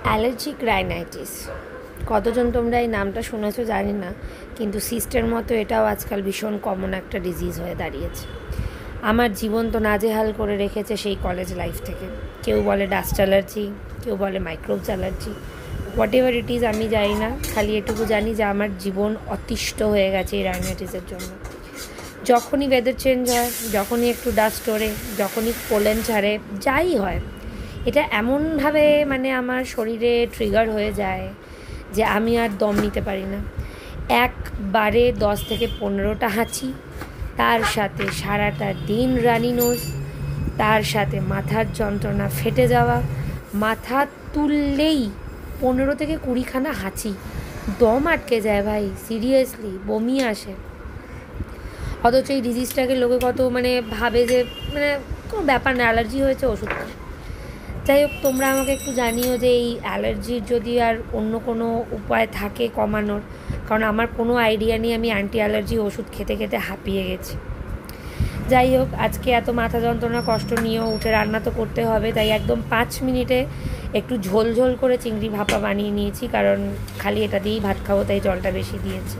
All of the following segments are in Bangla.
অ্যালার্জিক রাইনাইটিস, কতজন তোমরা এই নামটা শুনেছো জানি না, কিন্তু সিস্টের মতো এটাও আজকাল ভীষণ কমন একটা ডিজিজ হয়ে দাঁড়িয়েছে। আমার জীবন তো নাজেহাল করে রেখেছে সেই কলেজ লাইফ থেকে। কেউ বলে ডাস্ট অ্যালার্জি, কেউ বলে microbes allergy, what ever it is আমি জানি না, খালি এটুকু জানি যে আমার জীবন অতিষ্ঠ হয়ে গেছে এই রাইনাইটিসের জন্য। যখনই ওয়েদার চেঞ্জ হয়, যখনই একটু ডাস্ট ওড়ে, যখনই পোলেন ছাড়ে, যাই হয়, এটা এমনভাবে আমার শরীরে ট্রিগার হয়ে যায় যে আমি আর দম নিতে পারি না। একবারে 10 থেকে 15টা হাঁচি, তার সাথে সারাটা দিন রানি নোজ, তার সাথে মাথার যন্ত্রণা, ফেটে যাওয়া, মাথা তুললেই 15 থেকে 20খানা হাঁচি, দম আটকে যায় ভাই, সিরিয়াসলি বমি আসে। অথচ এই ডিজিজটাকে লোকে কত ভাবে যে কোনো ব্যাপার না, অ্যালার্জি হয়েছে ওষুধ খাও। যাই হোক, তোমরা আমাকে একটু জানিও যে এই অ্যালার্জির যদি আর অন্য কোনো উপায় থাকে কমানোর, কারণ আমার কোনো আইডিয়া নেই। আমি অ্যান্টি অ্যালার্জি ওষুধ খেতে খেতে হাঁপিয়ে গেছি। যাই হোক, আজকে এত মাথা যন্ত্রণা কষ্ট নিয়েও উঠে রান্না তো করতে হবে, তাই একদম 5 মিনিটে একটু ঝোল ঝোল করে চিংড়ি ভাপা বানিয়ে নিয়েছি, কারণ খালি এটা দিয়েই ভাত খাবো, তাই জলটা বেশি দিয়েছি।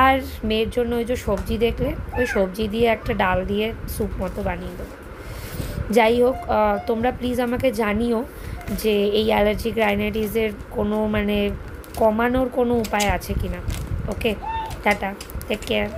আর মেয়ের জন্য ওই যে সবজি দেখলে, ওই সবজি দিয়ে একটা ডাল দিয়ে স্যুপ মতো বানিয়ে দেবো। যাই হোক, তোমরা প্লিজ আমাকে জানিও যে এই অ্যালার্জিক রাইনাইটিসের কোনো কমানোর কোনো উপায় আছে কি না। ওকে, টাটা, টেক কেয়ার।